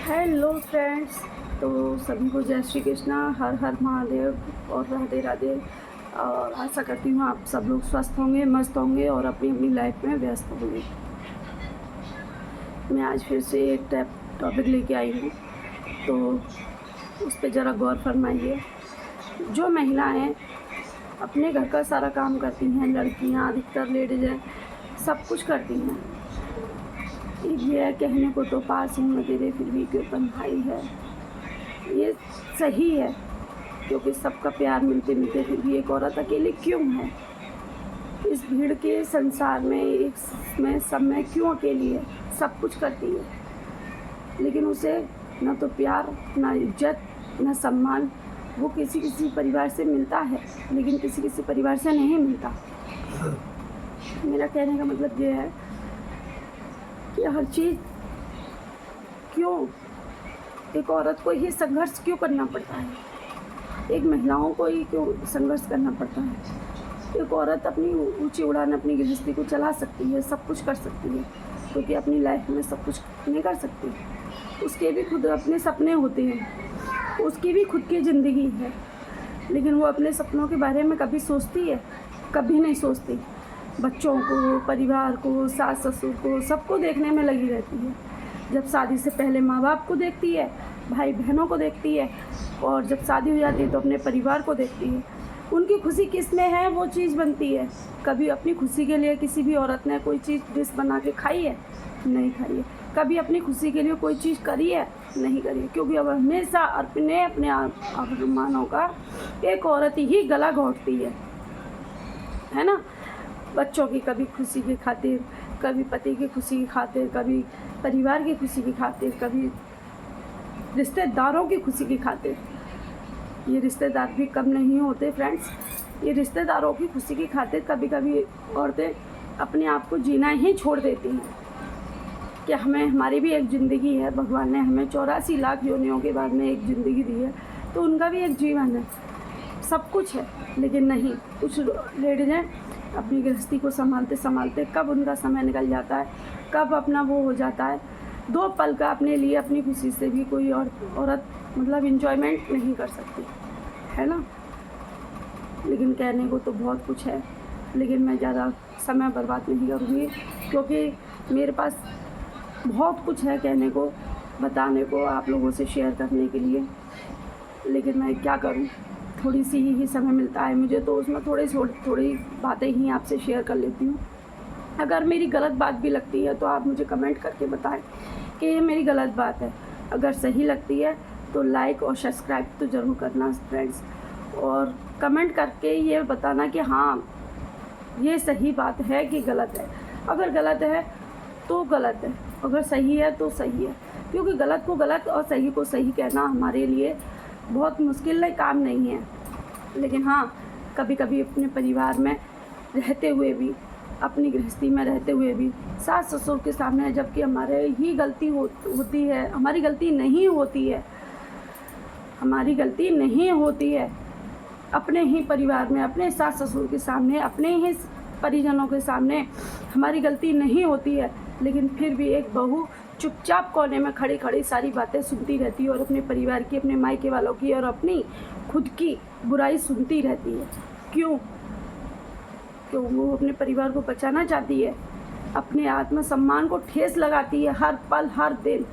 Hello friends. तो सभी को जय श्री कृष्णा, हर हर महादेव और राधे राधे। और आशा करती हूँ आप सब लोग स्वस्थ होंगे, मस्त होंगे और अपनी अपनी लाइफ में व्यस्त होंगे। मैं आज फिर से एक टॉपिक लेके आई हूँ, तो उस पर ज़रा गौर फरमाइए। जो महिलाएं अपने घर का सारा काम करती हैं, लड़कियाँ अधिकतर लेडीज हैं, सब कुछ करती हैं। ये है कहने को तो पास हूँ मैं तेरे फिर भी क्यों तन्हाई है, ये सही है, क्योंकि सबका प्यार मिलते मिलते फिर भी एक औरत अकेली क्यों है। इस भीड़ के संसार में एक में सब में क्यों अकेली है, सब कुछ करती है, लेकिन उसे न तो प्यार, न इज्जत, न सम्मान वो किसी किसी परिवार से मिलता है, लेकिन किसी किसी परिवार से नहीं मिलता। मेरा कहने का मतलब ये है कि हर चीज़ क्यों एक औरत को ही संघर्ष क्यों करना पड़ता है, एक महिलाओं को ही क्यों संघर्ष करना पड़ता है। एक औरत अपनी ऊंची उड़ान अपनी गृहस्थी को चला सकती है, सब कुछ कर सकती है, क्योंकि अपनी लाइफ में सब कुछ नहीं कर सकती। उसके भी खुद अपने सपने होते हैं, उसकी भी खुद की ज़िंदगी है, लेकिन वो अपने सपनों के बारे में कभी सोचती है? कभी नहीं सोचती। बच्चों को, परिवार को, सास ससुर को, सबको देखने में लगी रहती है। जब शादी से पहले माँ बाप को देखती है, भाई बहनों को देखती है, और जब शादी हो जाती है तो अपने परिवार को देखती है। उनकी खुशी किस में है वो चीज़ बनती है। कभी अपनी खुशी के लिए किसी भी औरत ने कोई चीज़ डिश बना के खाई है? नहीं खाई है। कभी अपनी खुशी के लिए कोई चीज़ करी है? नहीं करी है, क्योंकि अब हमेशा अपने अरमानों का एक औरत ही गला घोंटती है ना। बच्चों की कभी खुशी की खातिर, कभी पति की खुशी की खातिर, कभी परिवार की खुशी की खातिर, कभी रिश्तेदारों की खुशी की खातिर। ये रिश्तेदार भी कम नहीं होते फ्रेंड्स। ये रिश्तेदारों की खुशी की खातिर कभी कभी औरतें अपने आप को जीना ही छोड़ देती हैं कि हमारी भी एक ज़िंदगी है। भगवान ने हमें 84 लाख योनियों के बाद में एक ज़िंदगी दी है, तो उनका भी एक जीवन है, सब कुछ है। लेकिन नहीं, कुछ लेडीज हैं अपनी गृहस्थी को संभालते संभालते कब उनका समय निकल जाता है, कब अपना वो हो जाता है। 2 पल का अपने लिए, अपनी खुशी से भी कोई औरत मतलब इंजॉयमेंट नहीं कर सकती है ना। लेकिन कहने को तो बहुत कुछ है, लेकिन मैं ज़्यादा समय बर्बाद नहीं करूँगी, क्योंकि मेरे पास बहुत कुछ है कहने को, बताने को, आप लोगों से शेयर करने के लिए। लेकिन मैं क्या करूँ, थोड़ी सी ही समय मिलता है मुझे, तो उसमें थोड़ी बातें ही आपसे शेयर कर लेती हूँ। अगर मेरी गलत बात भी लगती है तो आप मुझे कमेंट करके बताएं कि ये मेरी गलत बात है। अगर सही लगती है तो लाइक और सब्सक्राइब तो ज़रूर करना फ्रेंड्स, और कमेंट करके ये बताना कि हाँ ये सही बात है कि गलत है। अगर गलत है तो गलत है, अगर सही है तो सही है, क्योंकि गलत को गलत और सही को सही कहना हमारे लिए बहुत मुश्किल काम नहीं है। लेकिन हाँ, कभी कभी अपने परिवार में रहते हुए भी, अपनी गृहस्थी में रहते हुए भी सास ससुर के सामने, जबकि हमारे ही गलती होती है, हमारी गलती नहीं होती है, हमारी गलती नहीं होती है, अपने ही परिवार में, अपने सास ससुर के सामने, अपने ही परिजनों के सामने हमारी गलती नहीं होती है, लेकिन फिर भी एक बहू चुपचाप कोने में खड़ी खड़ी सारी बातें सुनती रहती है, और अपने परिवार की, अपने मायके वालों की और अपनी खुद की बुराई सुनती रहती है। क्यों? क्यों? वो अपने परिवार को बचाना चाहती है, अपने आत्मसम्मान को ठेस लगाती है हर पल हर दिन,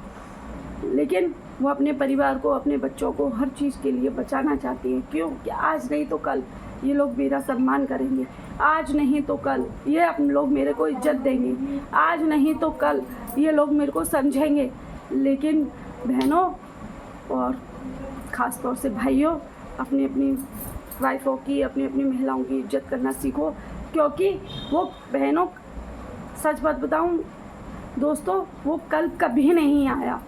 लेकिन वो अपने परिवार को, अपने बच्चों को हर चीज़ के लिए बचाना चाहती है। क्यों? कि आज नहीं तो कल ये लोग मेरा सम्मान करेंगे, आज नहीं तो कल ये अपने लोग मेरे को इज्जत देंगे, आज नहीं तो कल ये लोग मेरे को समझेंगे। लेकिन बहनों और ख़ास तौर से भाइयों, अपनी अपनी वाइफों की, अपनी अपनी महिलाओं की इज्जत करना सीखो, क्योंकि वो बहनों, सच बात बताऊं दोस्तों, वो कल कभी नहीं आया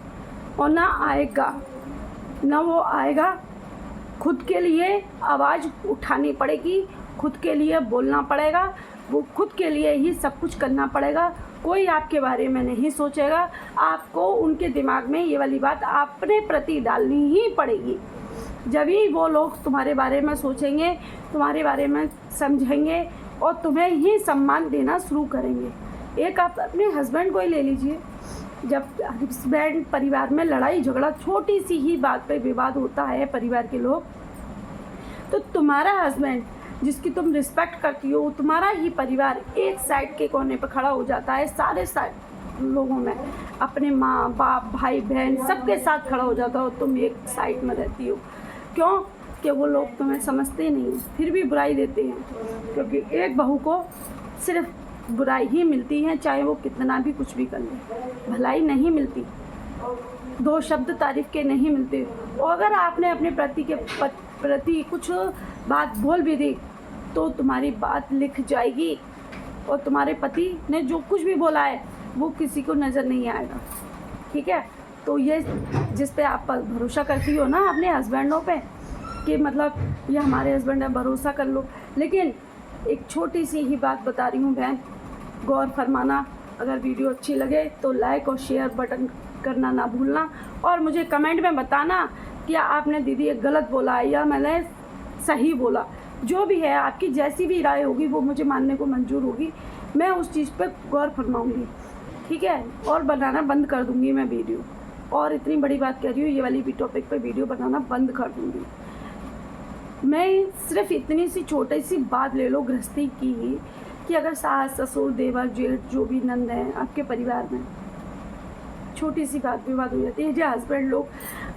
और ना आएगा, ना वो आएगा। खुद के लिए आवाज़ उठानी पड़ेगी, खुद के लिए बोलना पड़ेगा, वो खुद के लिए ही सब कुछ करना पड़ेगा। कोई आपके बारे में नहीं सोचेगा, आपको उनके दिमाग में ये वाली बात अपने प्रति डालनी ही पड़ेगी। जब ही वो लोग तुम्हारे बारे में सोचेंगे, तुम्हारे बारे में समझेंगे और तुम्हें ही सम्मान देना शुरू करेंगे। एक आप अपने हस्बैंड को ही ले लीजिए, जब हस्बैंड परिवार में लड़ाई झगड़ा, छोटी सी ही बात पे विवाद होता है परिवार के लोग, तो तुम्हारा हस्बैंड जिसकी तुम रिस्पेक्ट करती हो, तुम्हारा ही परिवार एक साइड के कोने पर खड़ा हो जाता है, सारे साइड लोगों में अपने माँ बाप भाई बहन सबके साथ खड़ा हो जाता हो, तुम एक साइड में रहती हो। क्यों? कि वो लोग तुम्हें समझते नहीं, फिर भी बुराई देते हैं, क्योंकि एक बहू को सिर्फ बुराई ही मिलती है, चाहे वो कितना भी कुछ भी कर ले, भलाई नहीं मिलती, दो शब्द तारीफ के नहीं मिलते। और अगर आपने अपने प्रति कुछ बात बोल भी दी तो तुम्हारी बात लिख जाएगी, और तुम्हारे पति ने जो कुछ भी बोला है वो किसी को नज़र नहीं आएगा। ठीक है? तो ये जिस पे आप भरोसा करती हो ना अपने हस्बैंडों पे, कि मतलब ये हमारे हस्बैंड है, भरोसा कर लो। लेकिन एक छोटी सी ही बात बता रही हूँ बहन, गौर फरमाना। अगर वीडियो अच्छी लगे तो लाइक और शेयर बटन करना ना भूलना, और मुझे कमेंट में बताना कि आपने दीदी एक गलत बोला या मैंने सही बोला। जो भी है, आपकी जैसी भी राय होगी वो मुझे मानने को मंजूर होगी, मैं उस चीज़ पे गौर फरमाऊँगी। ठीक है? और बनाना बंद कर दूँगी मैं वीडियो, और इतनी बड़ी बात कह रही हूँ, ये वाली भी टॉपिक पे वीडियो बनाना बंद कर दूँगी। मैं सिर्फ इतनी सी छोटी सी बात ले लो गृहस्थी की ही, कि अगर सास ससुर देवर जेठ जो भी नंद हैं आपके परिवार में, छोटी सी बात विवाद हो जाती है। जो हस्बैंड लोग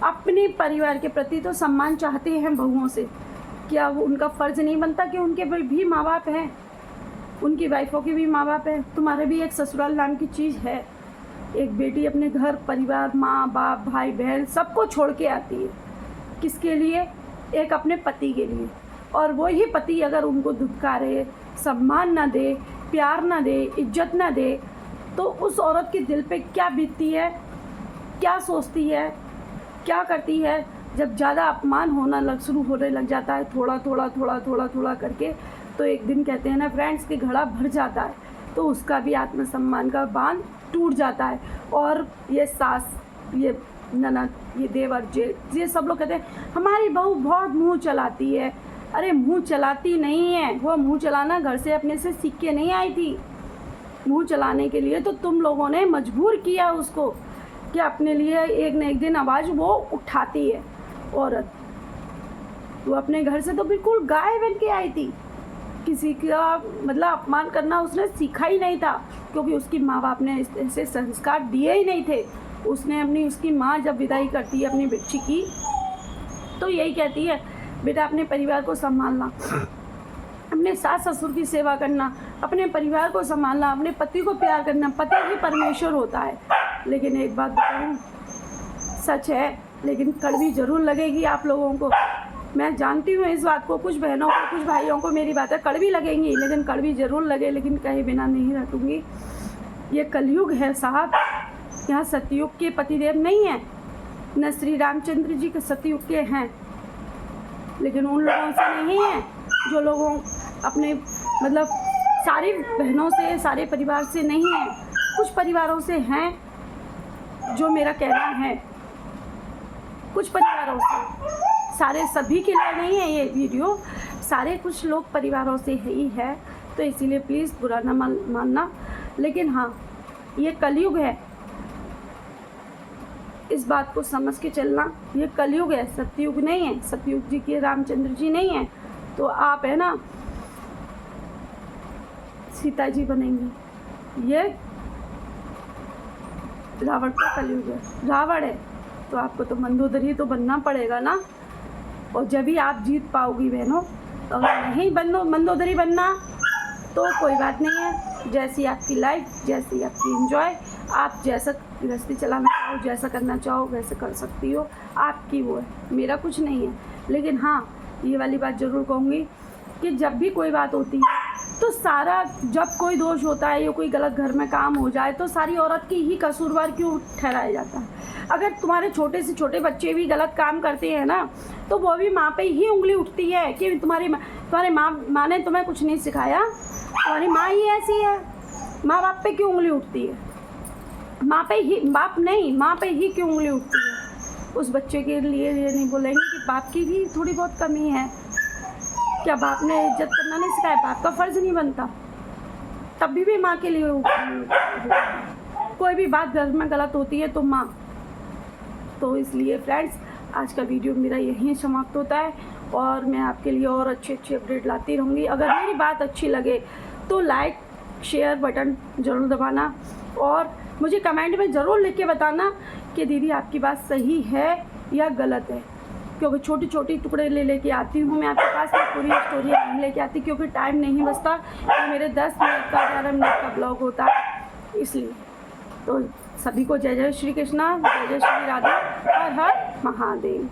अपने परिवार के प्रति तो सम्मान चाहते हैं बहुओं से, क्या वो उनका फ़र्ज़ नहीं बनता कि उनके भी माँ बाप हैं, उनकी वाइफों के भी माँ बाप हैं। तुम्हारे भी एक ससुराल नाम की चीज़ है। एक बेटी अपने घर परिवार माँ बाप भाई बहन सबको छोड़ के आती है, किसके लिए? एक अपने पति के लिए। और वही पति अगर उनको धुतकारे, सम्मान ना दे, प्यार ना दे, इज्जत ना दे, तो उस औरत के दिल पे क्या बीतती है, क्या सोचती है, क्या करती है। जब ज़्यादा अपमान होना शुरू होने लग जाता है, थोड़ा थोड़ा थोड़ा थोड़ा थोड़ा करके, तो एक दिन कहते हैं ना फ्रेंड्स कि घड़ा भर जाता है, तो उसका भी आत्मसम्मान का बांध टूट जाता है। और ये सास, ये ननद, ये देवर जेठ, ये सब लोग कहते हैं हमारी बहू बहुत मुंह चलाती है। अरे मुंह चलाती नहीं है, वो मुंह चलाना घर से अपने से सीख के नहीं आई थी। मुंह चलाने के लिए तो तुम लोगों ने मजबूर किया उसको, कि अपने लिए एक न एक दिन आवाज़ वो उठाती है औरत। वो अपने घर से तो बिल्कुल गाय बन के आई थी, किसी का मतलब अपमान करना उसने सीखा ही नहीं था, क्योंकि उसकी माँ बाप ने ऐसे संस्कार दिए ही नहीं थे। उसने उसकी माँ जब विदाई करती है अपनी बच्ची की, तो यही कहती है बेटा अपने परिवार को संभालना, अपने सास ससुर की सेवा करना, अपने परिवार को संभालना, अपने पति को प्यार करना। पति ही परमेश्वर होता है। लेकिन एक बात बताऊँ, सच है लेकिन कड़वी ज़रूर लगेगी आप लोगों को। मैं जानती हूँ इस बात को, कुछ बहनों को कुछ भाइयों को मेरी बातें कड़वी लगेंगी, लेकिन कड़वी ज़रूर लगे, लेकिन कहे बिना नहीं हटूँगी। ये कलयुग है साहब, यहाँ सतयुग के पतिदेव नहीं हैं, न श्री रामचंद्र जी के सतयुग के हैं, लेकिन उन लोगों से नहीं है जो लोगों अपने मतलब सारी बहनों से, सारे परिवार से नहीं है, कुछ परिवारों से हैं, जो मेरा कहना है कुछ परिवारों से, सारे सभी के लिए नहीं है ये वीडियो, सारे कुछ लोग परिवारों से ही है, तो इसीलिए प्लीज़ बुरा ना मानना। लेकिन हाँ, ये कलयुग है, इस बात को समझ के चलना। ये कलयुग है, सतयुग नहीं है। सतयुग जी के रामचंद्र जी नहीं है, तो आप है ना सीता जी बनेंगे। ये रावण का कलयुग है, रावण है, तो आपको तो मंदोदरी तो बनना पड़ेगा ना। और जब भी आप जीत पाओगी बहनों, तो अगर नहीं मंदोदरी बनना तो कोई बात नहीं है, जैसी आपकी लाइफ, जैसी आपकी एंजॉय, आप जैसा गृहस्थी चलाना चाहो, जैसा करना चाहो वैसे कर सकती हो, आपकी वो है, मेरा कुछ नहीं है। लेकिन हाँ, ये वाली बात ज़रूर कहूँगी कि जब भी कोई बात होती है तो सारा, जब कोई दोष होता है या कोई गलत घर में काम हो जाए तो सारी औरत की ही कसूरवार क्यों ठहराया जाता है। अगर तुम्हारे छोटे से छोटे बच्चे भी गलत काम करते हैं ना, तो वो भी माँ पे ही उंगली उठती है कि तुम्हारे माँ ने तुम्हें कुछ नहीं सिखाया, तुम्हारी माँ ही ऐसी है। माँ बाप पे क्यों उंगली उठती है? माँ पे ही, बाप नहीं, माँ पे ही क्यों उंगली उठती है? उस बच्चे के लिए ये नहीं बोलेंगे कि बाप की भी थोड़ी बहुत कमी है। क्या बाप ने इज्जत करना नहीं सिखाया? बाप का फ़र्ज़ नहीं बनता, तब भी माँ के लिए कोई भी बात घर में गलत होती है तो माँ। तो इसलिए फ्रेंड्स आज का वीडियो मेरा यहीं समाप्त होता है और मैं आपके लिए और अच्छी अच्छी अपडेट लाती रहूँगी। अगर मेरी बात अच्छी लगे तो लाइक शेयर बटन ज़रूर दबाना और मुझे कमेंट में ज़रूर लिख के बताना कि दीदी आपकी बात सही है या गलत है, क्योंकि छोटी छोटी टुकड़े लेके आती हूँ मैं आपके पास, में पूरी स्टोरी नहीं लेके आती क्योंकि टाइम नहीं बचता। तो मेरे 10 मिनट का 11 मिनट का ब्लॉग होता है इसलिए। तो सभी को जय जय श्री कृष्णा, जय जय श्री राधे, हर हर महादेव।